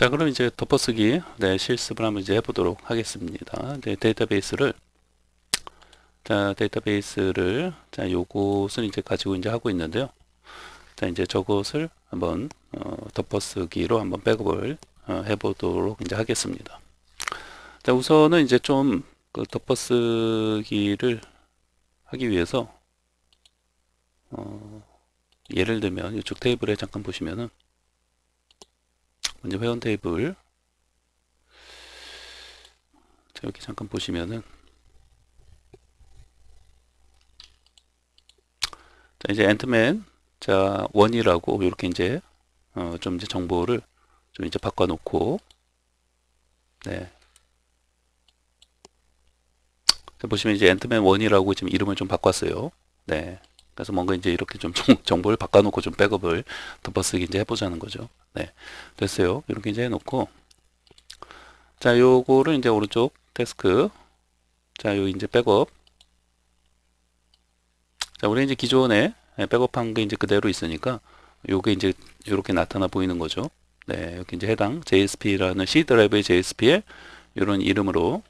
자, 그럼 이제 덮어쓰기 실습을 한번 이제 해보도록 하겠습니다. 이제 데이터베이스를 자, 요것을 이제 가지고 이제 하고 있는데요. 자, 이제 저것을 한번 덮어쓰기로 한번 백업을 해보도록 이제 하겠습니다. 자, 우선은 이제 좀 그 덮어쓰기를 하기 위해서 예를 들면 이쪽 테이블에 잠깐 보시면은 먼저 회원 테이블, 자, 이렇게 잠깐 보시면은 자, 이제 앤트맨 자, 1이라고 이렇게 이제 좀 이제 정보를 좀 이제 바꿔 놓고, 네. 자, 보시면 이제 앤트맨 1이라고 지금 이름을 좀 바꿨어요. 네. 그래서 뭔가 이제 이렇게 좀 정보를 바꿔 놓고 좀 백업을 덮어쓰기 이제 해보자는 거죠. 네. 됐어요. 이렇게 이제 해놓고, 자, 요거를 이제 오른쪽 데스크, 자, 요 이제 백업. 자, 우리 이제 기존에 백업한 게 이제 그대로 있으니까 요게 이제 이렇게 나타나 보이는 거죠. 네, 여기 이제 해당 JSP라는 C 드라이브의 JSP에 이런 이름으로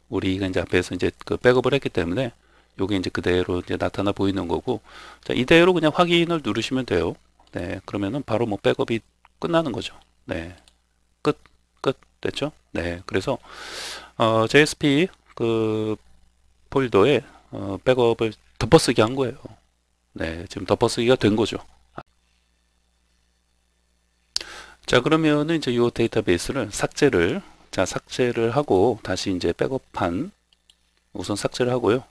우리가 이제 앞에서 이제 그 백업을 했기 때문에 요게 이제 그대로 이제 나타나 보이는 거고, 자, 이대로 그냥 확인을 누르시면 돼요. 네, 그러면은 바로 뭐 백업이 끝나는 거죠. 네, 끝 됐죠? 네, 그래서 JSP 그 폴더에 백업을 덮어쓰기 한 거예요. 네, 지금 덮어쓰기가 된 거죠. 자, 그러면은 이제 이 데이터베이스를 삭제를 하고 다시 이제 백업한 우선 삭제를 하고요.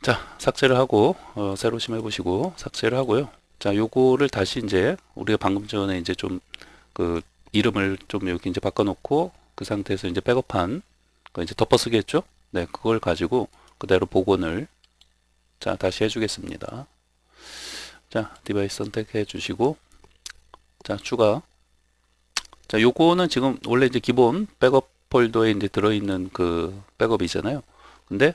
자, 삭제를 하고 새로 심해 보시고 삭제를 하고요. 자, 요거를 다시 이제 우리가 방금 전에 이제 좀 그 이름을 좀 여기 이제 바꿔놓고 그 상태에서 이제 백업한 그 이제 덮어쓰기 했죠. 네, 그걸 가지고 그대로 복원을 자 다시 해주겠습니다. 자, 디바이스 선택해 주시고 자, 추가. 자, 요거는 지금 원래 이제 기본 백업 폴더에 이제 들어있는 그 백업이잖아요. 근데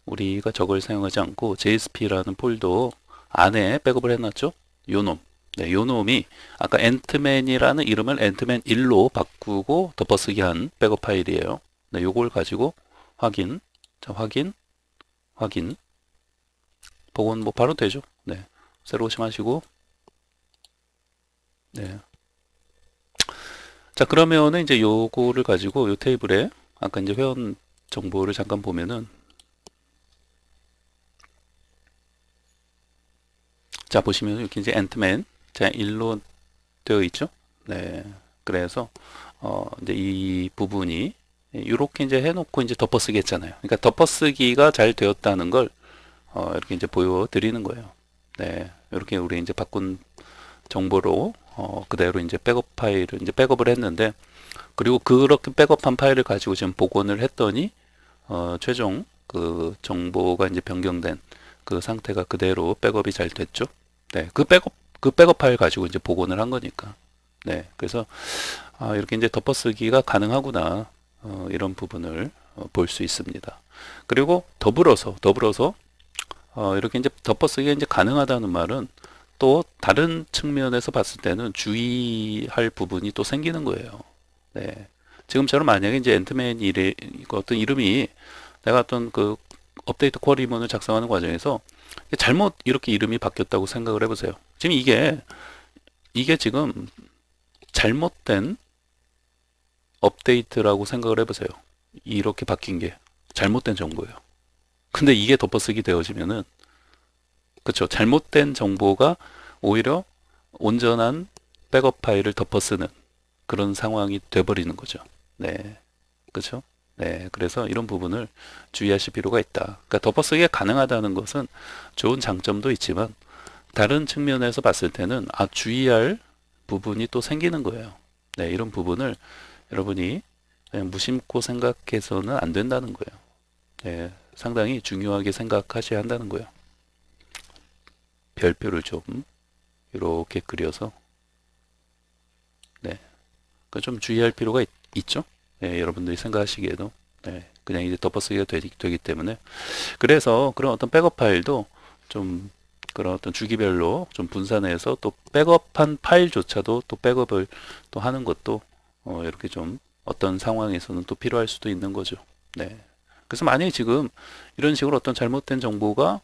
우리가 저걸 사용하지 않고 JSP라는 폴더 안에 백업을 해놨죠. 요 놈. 네, 요 놈이 아까 앤트맨이라는 이름을 앤트맨 1로 바꾸고 덮어쓰기 한 백업 파일이에요. 네, 요걸 가지고 확인. 자, 확인. 복원 뭐 바로 되죠. 네. 새로 오심하시고. 네. 자, 그러면은 이제 요거를 가지고 요 테이블에 아까 이제 회원 정보를 잠깐 보면은 자, 보시면 이렇게 이제 앤트맨 자, 1로 되어 있죠. 네. 그래서 이제 이 부분이 이렇게 이제 해놓고 이제 덮어쓰기 했잖아요. 그러니까 덮어쓰기가 잘 되었다는 걸 이렇게 이제 보여드리는 거예요. 네. 이렇게 우리 이제 바꾼 정보로 그대로 이제 백업 파일을 이제 백업을 했는데, 그리고 그렇게 백업한 파일을 가지고 지금 복원을 했더니 최종 그 정보가 이제 변경된 그 상태가 그대로 백업이 잘 됐죠. 네, 그 백업 파일 가지고 이제 복원을 한 거니까. 네, 그래서 이렇게 이제 덮어쓰기가 가능하구나, 이런 부분을 볼 수 있습니다. 그리고 더불어서 이렇게 이제 덮어쓰기가 이제 가능하다는 말은 또 다른 측면에서 봤을 때는 주의할 부분이 또 생기는 거예요. 네. 지금처럼 만약에 이제 앤트맨 어떤 이름이 내가 어떤 그 업데이트 쿼리문을 작성하는 과정에서 잘못 이렇게 이름이 바뀌었다고 생각을 해보세요. 지금 이게 지금 잘못된 업데이트라고 생각을 해보세요. 이렇게 바뀐 게 잘못된 정보예요. 근데 이게 덮어쓰기 되어지면은, 그렇죠, 잘못된 정보가 오히려 온전한 백업 파일을 덮어쓰는 그런 상황이 돼버리는 거죠. 네, 그렇죠. 네, 그래서 이런 부분을 주의하실 필요가 있다. 그러니까 덮어쓰기가 가능하다는 것은 좋은 장점도 있지만 다른 측면에서 봤을 때는 주의할 부분이 또 생기는 거예요. 네, 이런 부분을 여러분이 그냥 무심코 생각해서는 안 된다는 거예요. 네, 상당히 중요하게 생각하셔야 한다는 거예요. 별표를 좀 이렇게 그려서, 네, 좀 주의할 필요가 있죠. 네, 여러분들이 생각하시기에도. 네, 그냥 이제 덮어쓰기가 되기 때문에. 그래서 그런 어떤 백업 파일도 좀 그런 어떤 주기별로 좀 분산해서 또 백업한 파일조차도 또 백업을 또 하는 것도 이렇게 좀 어떤 상황에서는 또 필요할 수도 있는 거죠. 네. 그래서 만약에 지금 이런 식으로 어떤 잘못된 정보가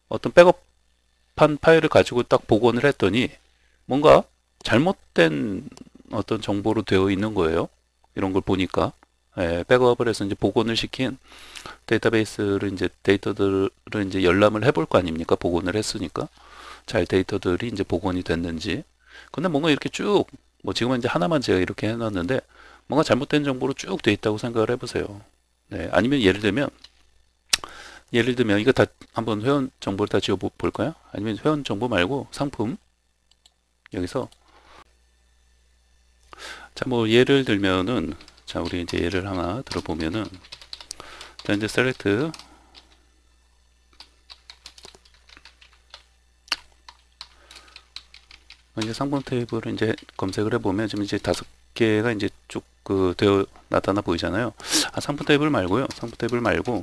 어떤 백업한 파일을 가지고 딱 복원을 했더니 뭔가 잘못된 어떤 정보로 되어 있는 거예요. 이런 걸 보니까. 예, 백업을 해서 이제 복원을 시킨 데이터베이스를 이제 데이터들을 이제 열람을 해볼 거 아닙니까? 복원을 했으니까. 잘 데이터들이 이제 복원이 됐는지. 근데 뭔가 이렇게 쭉, 뭐 지금은 이제 하나만 제가 이렇게 해놨는데 뭔가 잘못된 정보로 쭉 돼 있다고 생각을 해보세요. 네, 아니면 예를 들면 이거 다 한번 회원 정보를 다 지워 볼까요? 아니면 회원 정보 말고 상품 여기서 자, 뭐 예를 들면은 자, 우리 이제 예를 하나 들어보면은 자, 이제 셀렉트 이제 상품 테이블을 이제 검색을 해보면 지금 이제 5개가 이제 쭉 되어 나타나 보이잖아요. 아, 상품 테이블 말고요. 상품 테이블 말고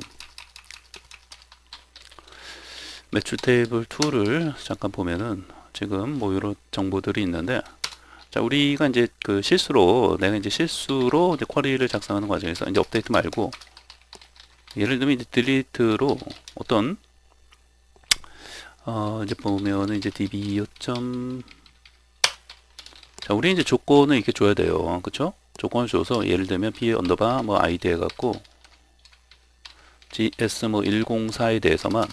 매출 테이블 2를 잠깐 보면은 지금 뭐 이런 정보들이 있는데 자, 우리가 이제 내가 이제 실수로 이제 쿼리를 작성하는 과정에서 이제 업데이트 말고 예를 들면 이제 딜리트로 어떤 이제 보면은 이제 db 요점 자, 우리 이제 조건을 이렇게 줘야 돼요. 그쵸? 조건을 줘서 예를 들면 p 언더바 뭐 id 해갖고 gs 뭐 104에 대해서만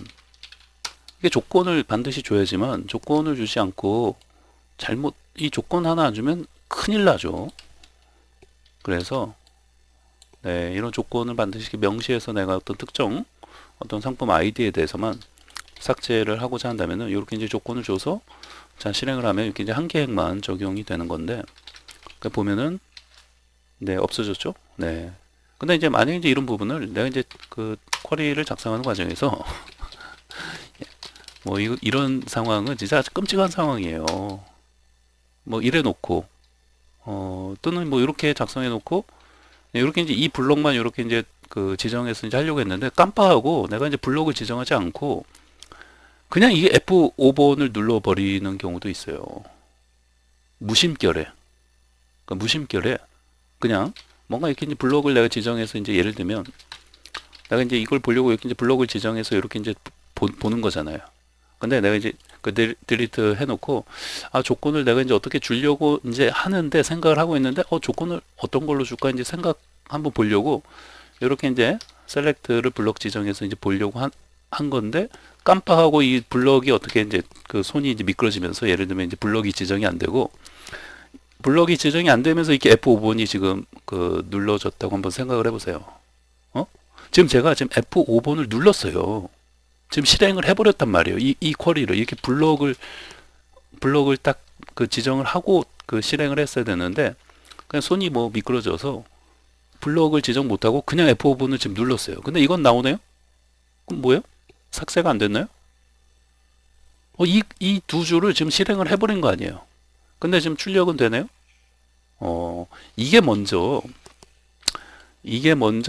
이게 조건을 반드시 줘야지만 조건을 주지 않고 이 조건 하나 안 주면 큰일 나죠. 그래서 네, 이런 조건을 반드시 명시해서 내가 어떤 특정 어떤 상품 아이디에 대해서만 삭제를 하고자 한다면은 이렇게 이제 조건을 줘서 자, 실행을 하면 이렇게 이제 한 개획만 적용이 되는 건데 보면은 네, 없어졌죠. 네. 근데 이제 만약에 이제 이런 부분을 내가 이제 쿼리를 작성하는 과정에서 뭐 이런 상황은 진짜 아주 끔찍한 상황이에요. 뭐 이래 놓고 또는 뭐 이렇게 작성해 놓고 이렇게 이제 이 블록만 이렇게 이제 지정해서 이제 하려고 했는데 깜빡하고 내가 이제 블록을 지정하지 않고 그냥 이게 F5번을 눌러 버리는 경우도 있어요. 무심결에. 그러니까 무심결에 그냥 뭔가 이렇게 이제 블록을 내가 지정해서 이제 예를 들면 내가 이제 이걸 보려고 이렇게 이제 블록을 지정해서 이렇게 이제 보는 거잖아요. 근데 내가 이제 딜리트 해놓고 아, 조건을 내가 이제 어떻게 주려고 이제 하는데 생각을 하고 있는데 조건을 어떤 걸로 줄까 이제 생각 한번 보려고 이렇게 이제 셀렉트를 블록 지정해서 이제 보려고 한 건데 깜빡하고 이 블럭이 어떻게 이제 손이 이제 미끄러지면서 예를 들면 이제 블럭이 지정이 안 되고 블럭이 지정이 안 되면서 이렇게 F5번이 지금 눌러졌다고 한번 생각을 해보세요. 지금 제가 지금 F5번을 눌렀어요. 지금 실행을 해버렸단 말이에요. 이 쿼리를 이렇게 블럭을 딱 지정을 하고 실행을 했어야 되는데 그냥 손이 뭐 미끄러져서 블럭을 지정 못하고 그냥 F5번을 지금 눌렀어요. 근데 이건 나오네요? 그럼 뭐예요? 삭제가 안 됐나요? 이 두 줄을 지금 실행을 해버린 거 아니에요? 근데 지금 출력은 되네요? 이게 먼저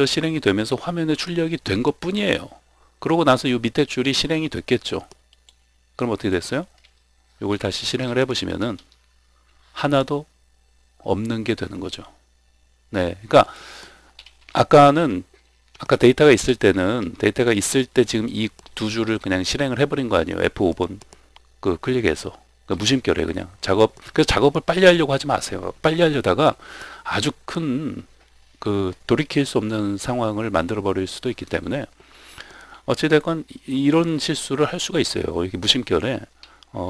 실행이 되면서 화면에 출력이 된 것 뿐이에요. 그러고 나서 이 밑에 줄이 실행이 됐겠죠. 그럼 어떻게 됐어요? 이걸 다시 실행을 해보시면은 하나도 없는 게 되는 거죠. 네, 그러니까 아까 데이터가 있을 때 지금 이 두 줄을 그냥 실행을 해버린 거 아니에요. F5번 클릭해서 무심결에 그냥 그래서 작업을 빨리 하려고 하지 마세요. 빨리 하려다가 아주 큰 돌이킬 수 없는 상황을 만들어 버릴 수도 있기 때문에 어찌됐건 이런 실수를 할 수가 있어요. 이렇게 무심결에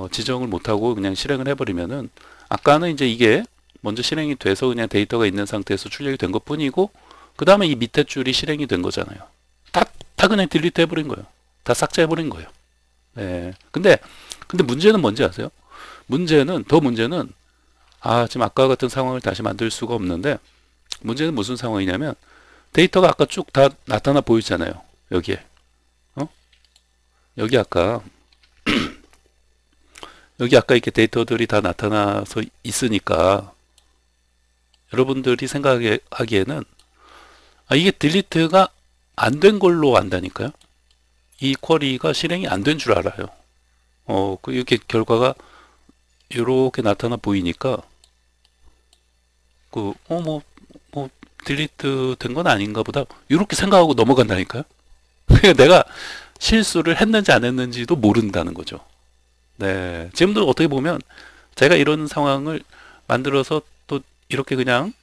지정을 못하고 그냥 실행을 해버리면은 아까는 이제 이게 먼저 실행이 돼서 그냥 데이터가 있는 상태에서 출력이 된 것 뿐이고 그 다음에 이 밑에 줄이 실행이 된 거잖아요. 다 그냥 딜리트 해버린 거예요. 다 삭제해버린 거예요. 네. 근데 문제는 뭔지 아세요? 문제는 지금 아까 같은 상황을 다시 만들 수가 없는데 문제는 무슨 상황이냐면 데이터가 아까 쭉 다 나타나 보이잖아요. 여기에. 여기 아까 이렇게 데이터들이 다 나타나서 있으니까 여러분들이 생각하기에는 이게 딜리트가 안 된 걸로 안다니까요. 이 쿼리가 실행이 안 된 줄 알아요. 이렇게 결과가 이렇게 나타나 보이니까 뭐 딜리트 된 건 아닌가 보다 이렇게 생각하고 넘어간다니까요. 그러니까 내가 실수를 했는지 안 했는지도 모른다는 거죠. 네, 지금도 어떻게 보면 제가 이런 상황을 만들어서 또 이렇게 그냥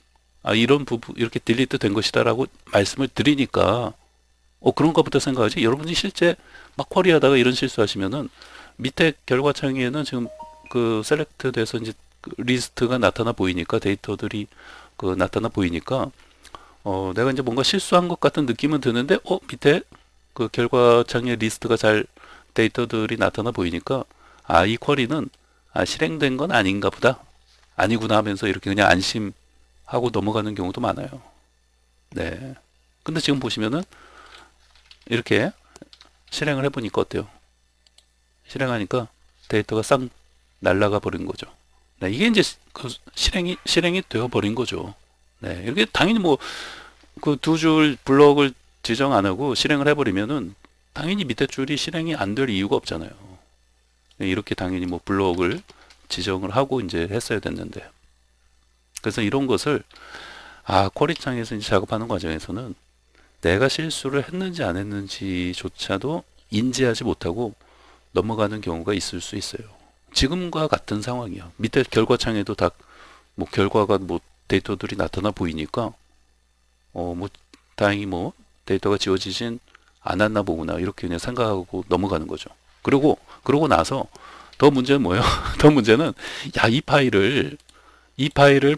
이런 부분 이렇게 딜리트 된 것이다라고 말씀을 드리니까 그런 것부터 생각하지. 여러분이 실제 막 쿼리하다가 이런 실수하시면은 밑에 결과창에는 지금 그 셀렉트 돼서 이제 그 리스트가 나타나 보이니까 데이터들이 그 나타나 보이니까 내가 이제 뭔가 실수한 것 같은 느낌은 드는데 밑에 그 결과창에 리스트가 잘 데이터들이 나타나 보이니까 이 쿼리는 실행된 건 아닌가 보다. 아니구나 하면서 이렇게 그냥 안심하고 넘어가는 경우도 많아요. 네. 근데 지금 보시면은 이렇게 실행을 해보니까 어때요? 실행하니까 데이터가 싹 날아가 버린 거죠. 네, 이게 이제 그 실행이 되어 버린 거죠. 네, 이렇게 당연히 뭐 그 두 줄 블럭을 지정 안 하고 실행을 해버리면은 당연히 밑에 줄이 실행이 안 될 이유가 없잖아요. 네, 이렇게 당연히 뭐 블럭을 지정을 하고 이제 했어야 됐는데. 그래서 이런 것을 쿼리창에서 이제 작업하는 과정에서는 내가 실수를 했는지 안 했는지조차도 인지하지 못하고 넘어가는 경우가 있을 수 있어요. 지금과 같은 상황이야. 밑에 결과창에도 다 뭐 결과가 뭐 데이터들이 나타나 보이니까 뭐 다행히 뭐 데이터가 지워지진 않았나 보구나 이렇게 그냥 생각하고 넘어가는 거죠. 그러고 나서 더 문제는 뭐예요? 더 문제는 이 파일을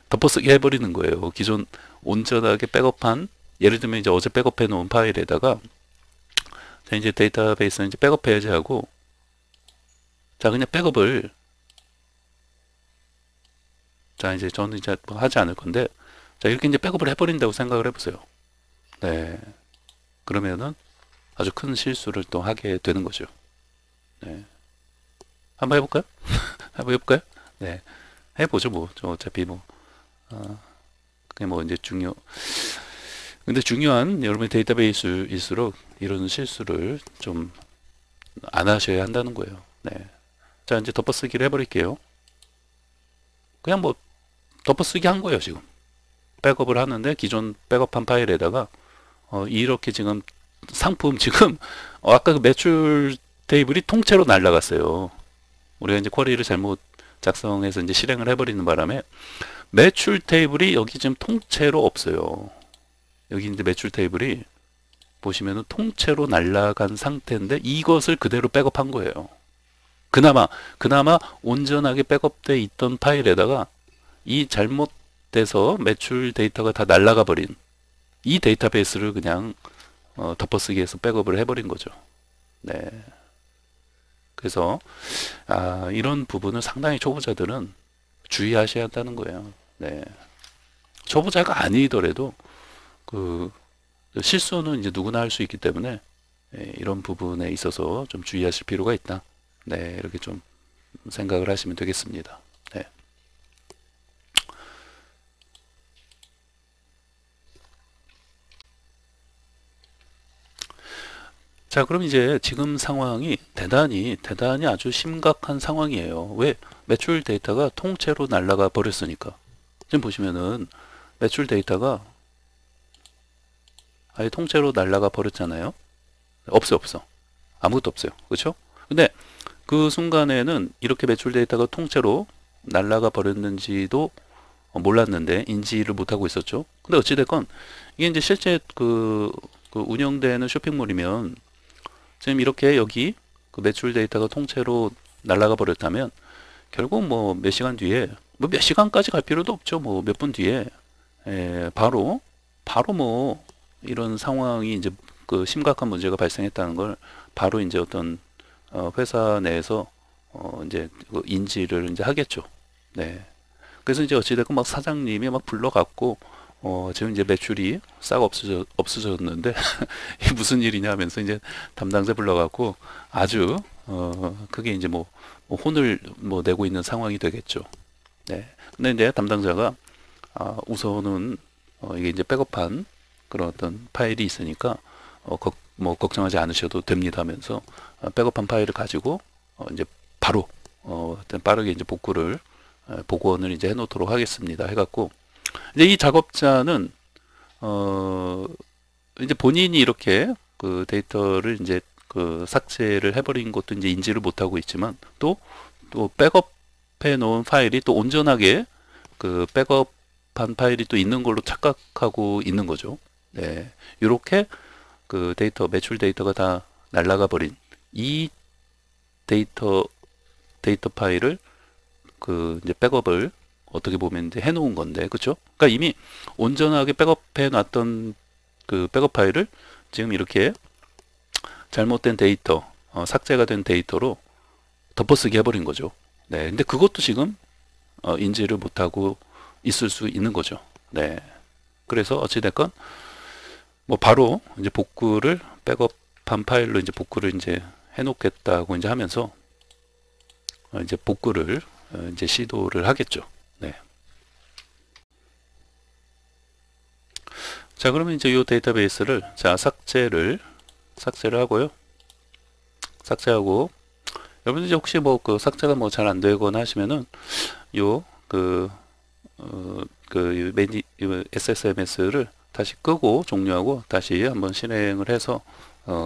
덮어쓰기 해버리는 거예요. 기존 온전하게 백업한 예를 들면 이제 어제 백업해 놓은 파일에다가 자 이제 데이터베이스는 이제 백업해야지 하고 자 그냥 백업을 자 이제 저는 이제 뭐 하지 않을 건데 자 이렇게 이제 백업을 해버린다고 생각을 해보세요. 네, 그러면은 아주 큰 실수를 또 하게 되는 거죠. 네, 한번 해볼까요? 한번 해볼까요? 네, 해보죠 뭐. 저 어차피 뭐 그게 뭐 이제 근데 중요한 여러분의 데이터베이스일수록 이런 실수를 좀 안 하셔야 한다는 거예요. 네, 자 이제 덮어쓰기를 해버릴게요. 그냥 뭐 덮어쓰기 한 거예요 지금. 백업을 하는데 기존 백업한 파일에다가 이렇게 지금 상품 지금 아까 그 매출 테이블이 통째로 날라갔어요. 우리가 이제 쿼리를 잘못 작성해서 이제 실행을 해버리는 바람에 매출 테이블이 여기 지금 통째로 없어요. 여기 이제 매출 테이블이 보시면은 통째로 날라간 상태인데 이것을 그대로 백업한 거예요. 그나마 온전하게 백업돼 있던 파일에다가 이 잘못돼서 매출 데이터가 다 날라가 버린 이 데이터베이스를 그냥 덮어쓰기해서 백업을 해버린 거죠. 네. 그래서 이런 부분을 상당히 초보자들은 주의하셔야 한다는 거예요. 네. 초보자가 아니더라도 그 실수는 이제 누구나 할 수 있기 때문에 이런 부분에 있어서 좀 주의하실 필요가 있다. 네, 이렇게 좀 생각을 하시면 되겠습니다. 네. 자, 그럼 이제 지금 상황이 대단히 아주 심각한 상황이에요. 왜? 매출 데이터가 통째로 날아가 버렸으니까. 지금 보시면은 매출 데이터가 아예 통째로 날아가 버렸잖아요. 없어. 아무것도 없어요. 그렇죠? 근데 그 순간에는 이렇게 매출 데이터가 통째로 날아가 버렸는지도 몰랐는데 인지를 못하고 있었죠. 근데 어찌됐건 이게 이제 실제 그 운영되는 쇼핑몰이면 지금 이렇게 여기 그 매출 데이터가 통째로 날아가 버렸다면 결국 뭐 몇 시간 뒤에 뭐 몇 시간까지 갈 필요도 없죠. 뭐 몇 분 뒤에 바로 뭐 이런 상황이 이제 그 심각한 문제가 발생했다는 걸 바로 이제 어떤 회사 내에서 이제 그 인지를 이제 하겠죠. 네. 그래서 이제 어찌됐건 막 사장님이 막 불러갖고 지금 이제 매출이 싹 없어졌는데 이게 무슨 일이냐 하면서 이제 담당자 불러갖고 아주 그게 이제 뭐 혼을 뭐 내고 있는 상황이 되겠죠. 네. 근데 이제 담당자가 우선은 이게 이제 백업한 그런 어떤 파일이 있으니까 뭐 걱정하지 않으셔도 됩니다 하면서 백업한 파일을 가지고 이제 바로 일단 빠르게 이제 복원을 이제 해놓도록 하겠습니다. 해갖고 이제 이 작업자는 이제 본인이 이렇게 그 데이터를 이제 그 삭제를 해버린 것도 이제 인지를 못하고 있지만 또 백업해 놓은 파일이 또 온전하게 그 백업한 파일이 또 있는 걸로 착각하고 있는 거죠. 네, 이렇게 그 매출 데이터가 다 날아가 버린 이 데이터 파일을 그 이제 백업을 어떻게 보면 이제 해놓은 건데, 그렇죠? 그러니까 이미 온전하게 백업해 놨던 그 백업 파일을 지금 이렇게 잘못된 데이터, 삭제가 된 데이터로 덮어쓰기 해버린 거죠. 네, 근데 그것도 지금 인지를 못하고 있을 수 있는 거죠. 네, 그래서 어찌됐건 뭐 바로 이제 복구를 백업한 파일로 이제 복구를 이제 해놓겠다고 이제 하면서 이제 복구를 이제 시도를 하겠죠. 네. 자, 그러면 이제 이 데이터베이스를 삭제를 하고요. 삭제하고 여러분 이제 혹시 뭐 그 삭제가 뭐 잘 안 되거나 하시면은 SSMS를 다시 끄고 종료하고 다시 한번 실행을 해서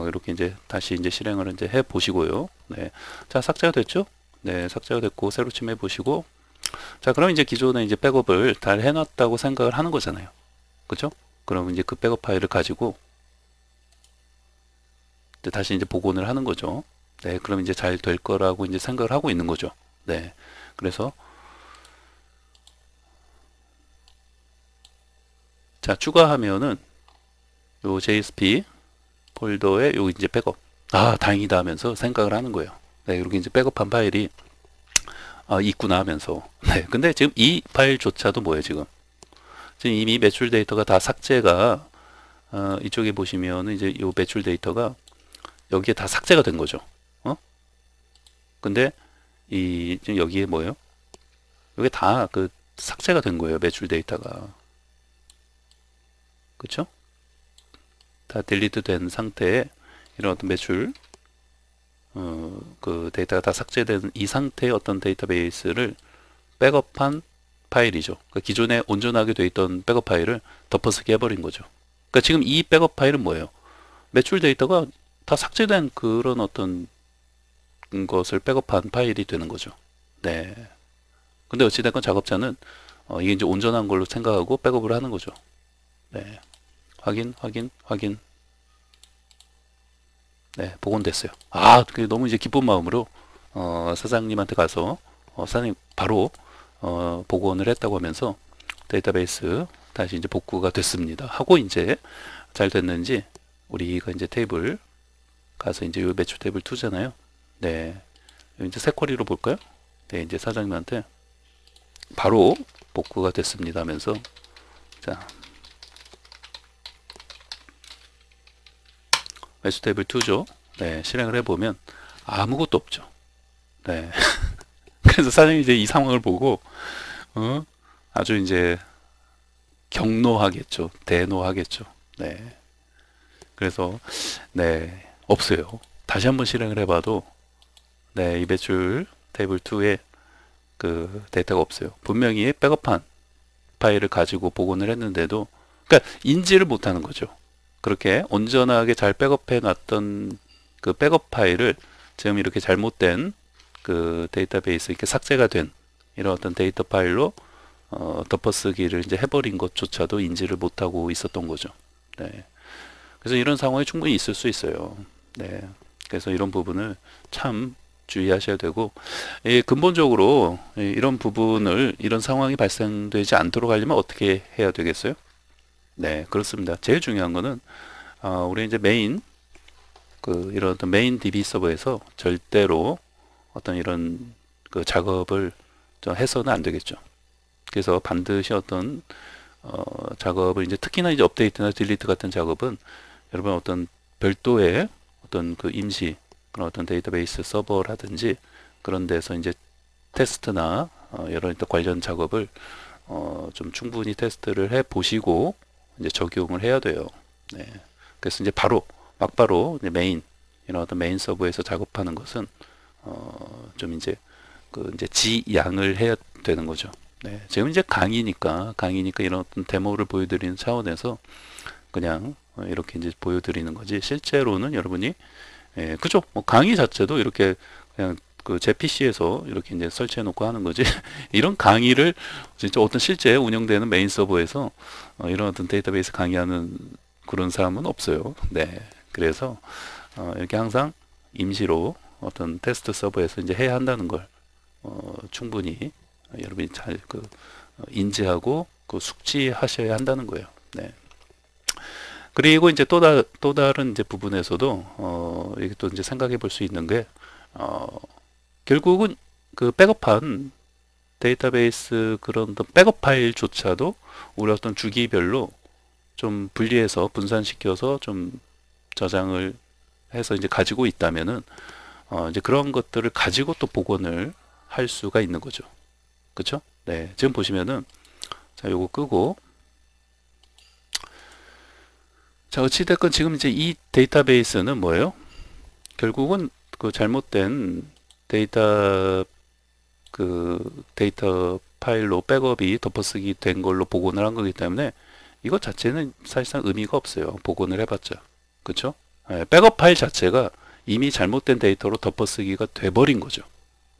이렇게 이제 다시 이제 실행을 이제 해 보시고요. 네. 자, 삭제가 됐죠? 네, 삭제가 됐고 새로 침해 보시고 자, 그럼 이제 기존에 이제 백업을 다 해놨다고 생각을 하는 거잖아요. 그죠? 그럼 이제 그 백업 파일을 가지고 이제 다시 이제 복원을 하는 거죠. 네, 그럼 이제 잘 될 거라고 이제 생각을 하고 있는 거죠. 네, 그래서 자, 추가하면은 요 JSP 폴더에 요 이제 백업, 다행이다 하면서 생각을 하는 거예요. 네, 이렇게 이제 백업한 파일이 있구나 하면서. 네, 근데 지금 이 파일조차도 뭐예요, 지금 이미 매출 데이터가 다 삭제가 이쪽에 보시면은 이제 요 매출 데이터가 여기에 다 삭제가 된 거죠. 근데 지금 여기에 뭐예요? 여기 다 그 삭제가 된 거예요, 매출 데이터가. 그쵸? 다 딜리트 된 상태에 이런 어떤 매출 그 데이터가 다 삭제된 이 상태의 어떤 데이터베이스를 백업한 파일이죠. 그러니까 기존에 온전하게 돼 있던 백업 파일을 덮어쓰기 해버린 거죠. 그러니까 지금 이 백업 파일은 뭐예요? 매출 데이터가 다 삭제된 그런 어떤 것을 백업한 파일이 되는 거죠. 네. 근데 어찌됐건 작업자는 이게 이제 온전한 걸로 생각하고 백업을 하는 거죠. 네. 확인. 네, 복원됐어요. 너무 이제 기쁜 마음으로 사장님한테 가서 사장님 바로 복원을 했다고 하면서 데이터베이스 다시 이제 복구가 됐습니다 하고 이제 잘 됐는지 우리가 이제 테이블 가서 이제 요 매출 테이블 2잖아요. 네, 이제 새 쿼리로 볼까요? 네, 이제 사장님한테 바로 복구가 됐습니다 하면서 자, 매출 테이블 2죠. 네, 실행을 해보면 아무것도 없죠. 네. 그래서 사장님이 이제 이 상황을 보고 아주 이제 경노하겠죠. 대노하겠죠. 네. 그래서 네, 없어요. 다시 한번 실행을 해봐도 네, 이 매출 테이블 2에 그 데이터가 없어요. 분명히 백업한 파일을 가지고 복원을 했는데도 그러니까 인지를 못하는 거죠. 그렇게 온전하게 잘 백업해 놨던 그 백업 파일을 지금 이렇게 잘못된 그 데이터베이스 이렇게 삭제가 된 이런 어떤 데이터 파일로 덮어쓰기를 이제 해버린 것조차도 인지를 못하고 있었던 거죠. 네. 그래서 이런 상황이 충분히 있을 수 있어요. 네. 그래서 이런 부분을 참 주의하셔야 되고, 근본적으로 이런 부분을 이런 상황이 발생되지 않도록 하려면 어떻게 해야 되겠어요? 네, 그렇습니다. 제일 중요한 거는 우리 이제 이런 어떤 메인 DB 서버에서 절대로 어떤 이런 그 작업을 좀 해서는 안 되겠죠. 그래서 반드시 어떤 작업을 이제 특히나 이제 업데이트나 딜리트 같은 작업은 여러분 어떤 별도의 어떤 그 임시 그런 어떤 데이터베이스 서버라든지 그런 데서 이제 테스트나 여러 관련 작업을 좀 충분히 테스트를 해 보시고 이제 적용을 해야 돼요. 네. 그래서 이제 막바로 이제 이런 어떤 메인 서버에서 작업하는 것은 좀 이제 이제 지양을 해야 되는 거죠. 네, 지금 이제 강의니까 이런 어떤 데모를 보여드리는 차원에서 그냥 이렇게 이제 보여드리는 거지. 실제로는 여러분이 그죠? 뭐 강의 자체도 이렇게 그냥 제 PC에서 이렇게 이제 설치해 놓고 하는 거지. 이런 강의를 진짜 어떤 실제 운영되는 메인 서버에서 이런 어떤 데이터베이스 강의하는 그런 사람은 없어요. 네. 그래서 이렇게 항상 임시로 어떤 테스트 서버에서 이제 해야 한다는 걸 충분히 여러분이 잘 인지하고 숙지하셔야 한다는 거예요. 네. 그리고 이제 또 다른 이제 부분에서도 이게 또 이제 생각해 볼 수 있는 게 결국은 백업한 데이터베이스 그런 어떤 백업 파일조차도 우리 어떤 주기별로 좀 분리해서 분산시켜서 좀 저장을 해서 이제 가지고 있다면은 이제 그런 것들을 가지고 또 복원을 할 수가 있는 거죠. 그쵸? 네. 지금 보시면은 자, 요거 끄고 자, 어찌됐건 지금 이제 이 데이터베이스는 뭐예요? 결국은 잘못된 데이터 데이터 파일로 백업이 덮어쓰기 된 걸로 복원을 한 거기 때문에 이것 자체는 사실상 의미가 없어요. 복원을 해봤자. 그쵸? 네, 백업 파일 자체가 이미 잘못된 데이터로 덮어쓰기가 돼버린 거죠.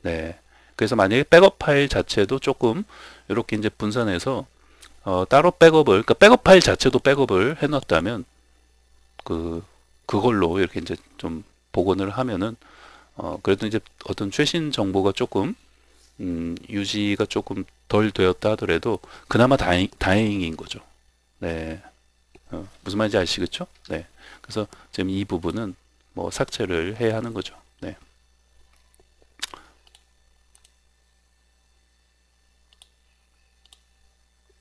네. 그래서 만약에 백업 파일 자체도 조금 이렇게 이제 분산해서 따로 그러니까 백업 파일 자체도 백업을 해놨다면 그걸로 이렇게 이제 좀 복원을 하면은 그래도 이제 어떤 최신 정보가 조금 유지가 조금 덜 되었다 하더라도 그나마 다행인 거죠. 네. 무슨 말인지 아시겠죠? 네. 그래서 지금 이 부분은 뭐 삭제를 해야 하는 거죠. 네.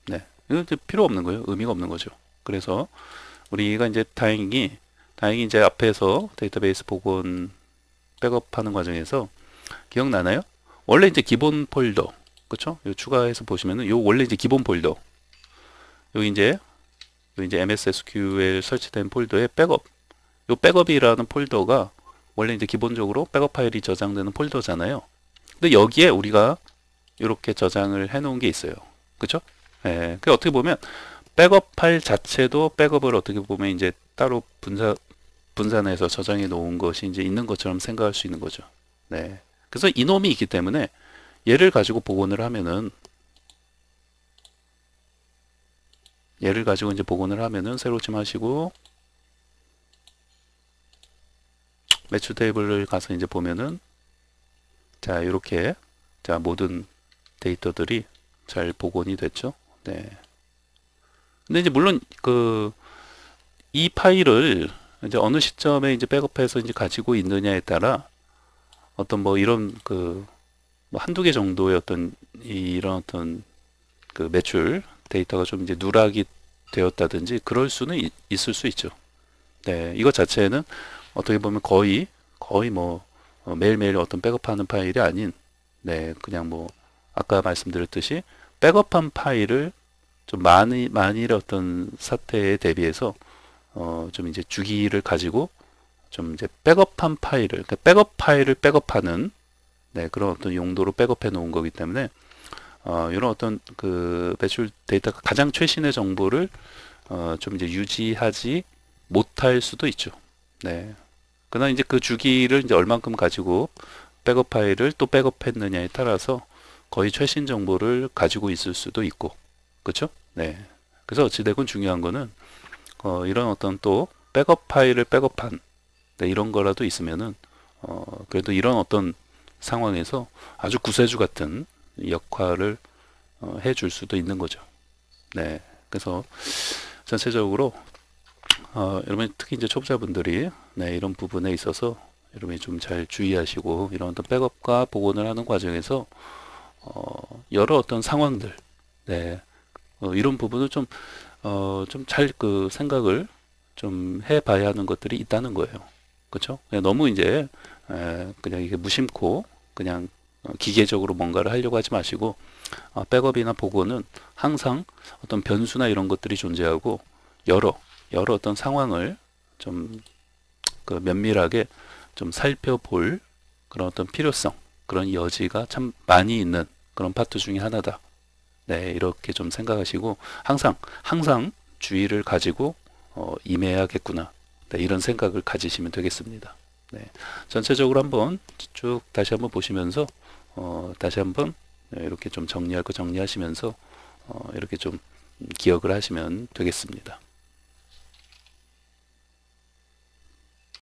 네. 이거 이제 필요 없는 거예요. 의미가 없는 거죠. 그래서 우리가 이제 다행히 이제 앞에서 데이터베이스 복원 백업하는 과정에서 기억나나요? 원래 이제 기본 폴더, 그쵸? 요 추가해서 보시면은 요 원래 이제 기본 폴더, 여기 이제 MS SQL 설치된 폴더의 백업, 요 백업이라는 폴더가 원래 이제 기본적으로 백업 파일이 저장되는 폴더잖아요. 근데 여기에 우리가 이렇게 저장을 해 놓은 게 있어요. 그쵸? 예, 그 어떻게 보면 백업 파일 자체도 백업을 어떻게 보면 이제 따로 분산해서 저장해 놓은 것이 이제 있는 것처럼 생각할 수 있는 거죠. 네. 그래서 이놈이 있기 때문에 얘를 가지고 복원을 하면은 새로 침하시고 매출 테이블을 가서 이제 보면은 자, 이렇게 자, 모든 데이터들이 잘 복원이 됐죠. 네. 근데 이제 물론 이 파일을 이제 어느 시점에 이제 백업해서 이제 가지고 있느냐에 따라 어떤 뭐 이런 뭐 한두 개 정도의 어떤 이런 어떤 매출 데이터가 좀 이제 누락이 되었다든지 그럴 수는 있을 수 있죠. 네, 이것 자체는 어떻게 보면 거의 뭐 매일매일 어떤 백업하는 파일이 아닌 네, 그냥 뭐 아까 말씀드렸듯이 백업한 파일을 좀 만일의 어떤 사태에 대비해서 좀 이제 주기를 가지고 좀 이제 백업한 파일을 그러니까 백업 파일을 백업하는 네, 그런 어떤 용도로 백업해 놓은 거기 때문에 이런 어떤 매출 데이터가 가장 최신의 정보를 좀 이제 유지하지 못할 수도 있죠. 네. 그러나 이제 그 주기를 이제 얼만큼 가지고 백업 파일을 또 백업했느냐에 따라서 거의 최신 정보를 가지고 있을 수도 있고, 그렇죠? 네. 그래서 어찌되건 중요한 거는 이런 어떤 또 백업 파일을 백업한 네, 이런 거라도 있으면은 그래도 이런 어떤 상황에서 아주 구세주 같은 역할을 해줄 수도 있는 거죠. 네. 그래서 전체적으로 여러분 특히 이제 초보자분들이 네, 이런 부분에 있어서 여러분이 좀 잘 주의하시고 이런 어떤 백업과 복원을 하는 과정에서 여러 어떤 상황들, 네, 이런 부분을 좀 잘 생각을 좀 해봐야 하는 것들이 있다는 거예요. 그렇죠? 너무 이제 그냥 이게 무심코 그냥 기계적으로 뭔가를 하려고 하지 마시고 백업이나 복원은 항상 어떤 변수나 이런 것들이 존재하고 여러 어떤 상황을 좀 면밀하게 좀 살펴볼 그런 어떤 필요성, 그런 여지가 참 많이 있는 그런 파트 중에 하나다. 네, 이렇게 좀 생각하시고 항상 주의를 가지고 임해야겠구나. 네, 이런 생각을 가지시면 되겠습니다. 네, 전체적으로 한번 쭉 다시 한번 보시면서 다시 한번 이렇게 좀 정리할 거 정리하시면서 이렇게 좀 기억을 하시면 되겠습니다.